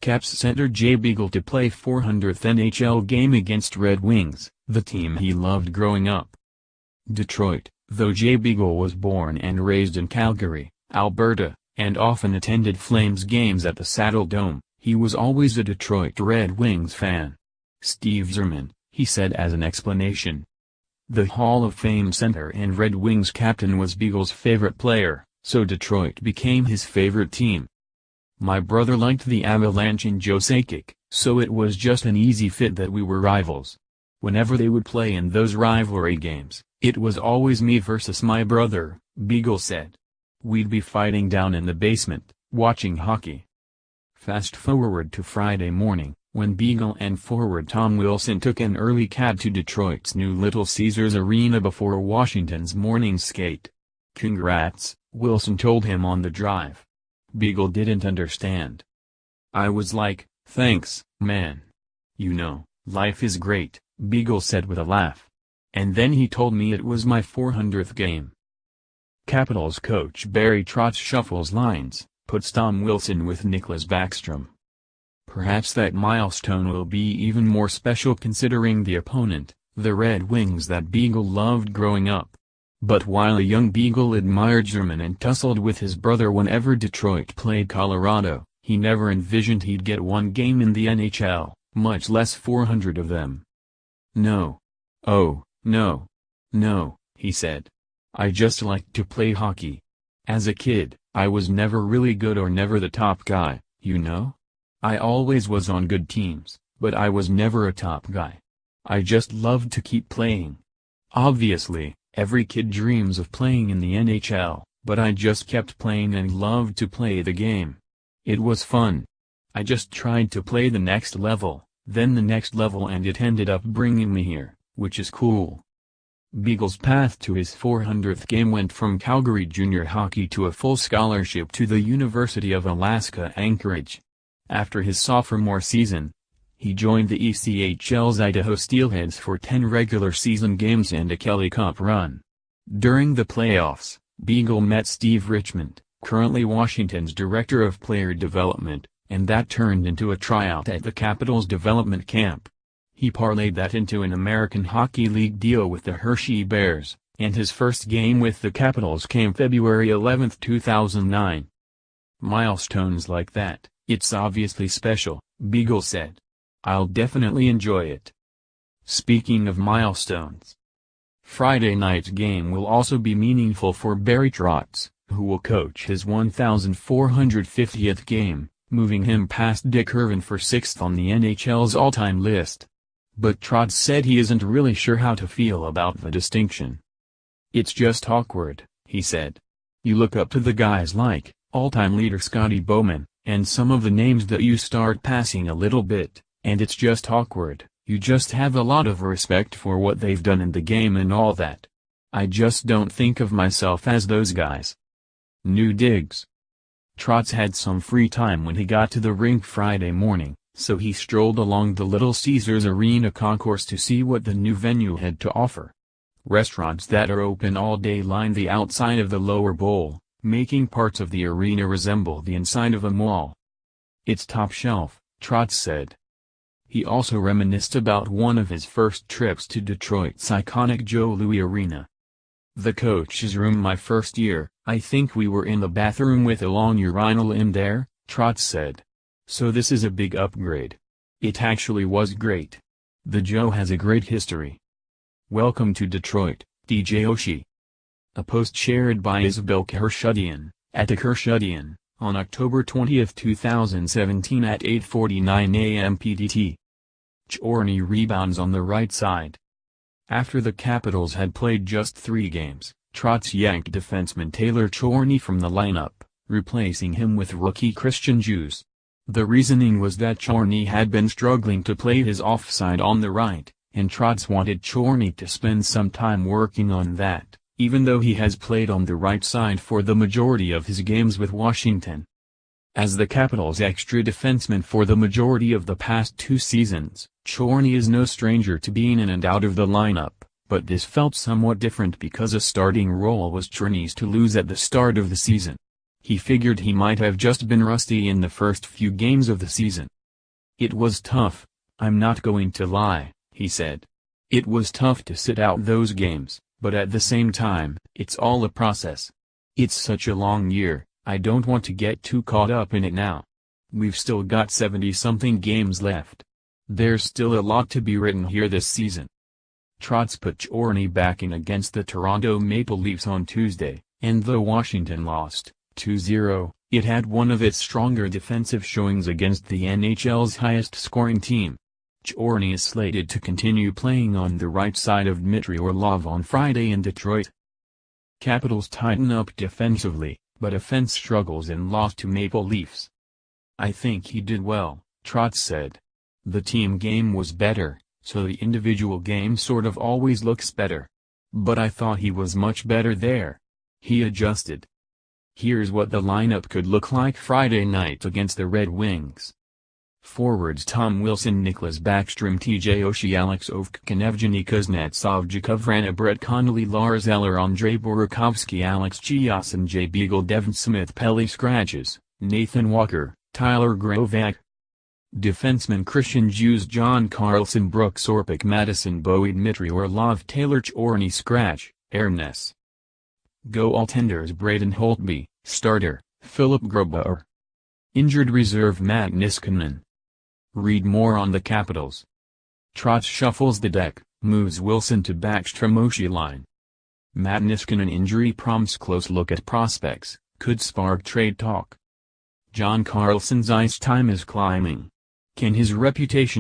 Caps center Jay Beagle to play 400th NHL game against Red Wings, the team he loved growing up. Detroit. Though Jay Beagle was born and raised in Calgary, Alberta, and often attended Flames games at the Saddledome, he was always a Detroit Red Wings fan. Steve Yzerman, he said as an explanation. The Hall of Fame center and Red Wings captain was Beagle's favorite player, so Detroit became his favorite team. My brother liked the Avalanche and Joe Sakic, so it was just an easy fit that we were rivals. Whenever they would play in those rivalry games, it was always me versus my brother, Beagle said. We'd be fighting down in the basement, watching hockey. Fast forward to Friday morning, when Beagle and forward Tom Wilson took an early cab to Detroit's new Little Caesars Arena before Washington's morning skate. "Congrats," Wilson told him on the drive. Beagle didn't understand. "I was like, thanks, man. You know, life is great," Beagle said with a laugh. And then he told me it was my 400th game. Capitals coach Barry Trotz shuffles lines, puts Tom Wilson with Nicklas Backstrom. Perhaps that milestone will be even more special considering the opponent, the Red Wings that Beagle loved growing up. But while a young Beagle admired Yzerman and tussled with his brother whenever Detroit played Colorado, he never envisioned he'd get one game in the NHL, much less 400 of them. "No. Oh, no. No," he said. "I just liked to play hockey. As a kid, I was never really good or never the top guy, you know? I always was on good teams, but I was never a top guy. I just loved to keep playing. Obviously, every kid dreams of playing in the NHL, but I just kept playing and loved to play the game. It was fun. I just tried to play the next level, then the next level, and it ended up bringing me here, which is cool." Beagle's path to his 400th game went from Calgary junior hockey to a full scholarship to the University of Alaska Anchorage. After his sophomore season, he joined the ECHL's Idaho Steelheads for 10 regular season games and a Kelly Cup run. During the playoffs, Beagle met Steve Richmond, currently Washington's Director of Player Development, and that turned into a tryout at the Capitals development camp. He parlayed that into an American Hockey League deal with the Hershey Bears, and his first game with the Capitals came February 11, 2009. "Milestones like that, it's obviously special," Beagle said. "I'll definitely enjoy it." Speaking of milestones, Friday night's game will also be meaningful for Barry Trotz, who will coach his 1,450th game, moving him past Dick Irvin for 6th on the NHL's all-time list. But Trotz said he isn't really sure how to feel about the distinction. "It's just awkward," he said. "You look up to the guys like all-time leader Scotty Bowman, and some of the names that you start passing a little bit, and it's just awkward. You just have a lot of respect for what they've done in the game and all that. I just don't think of myself as those guys." New digs. Trotz had some free time when he got to the rink Friday morning, so he strolled along the Little Caesars Arena concourse to see what the new venue had to offer. Restaurants that are open all day line the outside of the lower bowl, making parts of the arena resemble the inside of a mall. "It's top shelf," Trotz said. He also reminisced about one of his first trips to Detroit's iconic Joe Louis Arena. "The coach's room my first year, I think we were in the bathroom with a long urinal in there," Trotz said. "So this is a big upgrade. It actually was great. The Joe has a great history. Welcome to Detroit, DJ Oshie." A post shared by Isabel Kershudian, @Kershudian, on October 20, 2017 at 8:49 a.m. PDT. Chorny rebounds on the right side. After the Capitals had played just 3 games, Trotz yanked defenseman Taylor Chorny from the lineup, replacing him with rookie Christian Djoos. The reasoning was that Chorny had been struggling to play his offside on the right, and Trotz wanted Chorny to spend some time working on that, even though he has played on the right side for the majority of his games with Washington. As the Capitals' extra defenseman for the majority of the past 2 seasons, Chorny is no stranger to being in and out of the lineup, but this felt somewhat different because a starting role was Cherney's to lose at the start of the season. He figured he might have just been rusty in the first few games of the season. "It was tough, I'm not going to lie," he said. "It was tough to sit out those games, but at the same time, it's all a process. It's such a long year, I don't want to get too caught up in it now. We've still got 70-something games left. There's still a lot to be written here this season." Trotz put Chorny back in against the Toronto Maple Leafs on Tuesday, and though Washington lost 2-0, it had one of its stronger defensive showings against the NHL's highest-scoring team. Chorny is slated to continue playing on the right side of Dmitry Orlov on Friday in Detroit. Capitals tighten up defensively, but offense struggles in loss to Maple Leafs. "I think he did well," Trotz said. "The team game was better, so the individual game sort of always looks better. But I thought he was much better there. He adjusted." Here's what the lineup could look like Friday night against the Red Wings. Forwards: Tom Wilson, Nicklas Backstrom, TJ Oshie, Alex Ovechkin, Evgeny Kuznetsov, Jakub Vrana, Brett Connolly, Lars Eller, Andrei Burakovsky, Alex Chiasson, Jay Beagle, Devin Smith, Pelly Scratches, Nathan Walker, Tyler Grovak. Defensemen: Christian Hughes, John Carlson, Brooks Orpik, Madison Bowie, Dmitry Orlov, Taylor Chorny, Scratch, Airness. Goaltenders: Braden Holtby, starter, Philip Grubauer. Injured reserve: Matt Niskanen. Read more on the Capitals. Trotz shuffles the deck, moves Wilson to Backstrom Oshie line. Matt Niskanen injury prompts close look at prospects, could spark trade talk. John Carlson's ice time is climbing. Can his reputation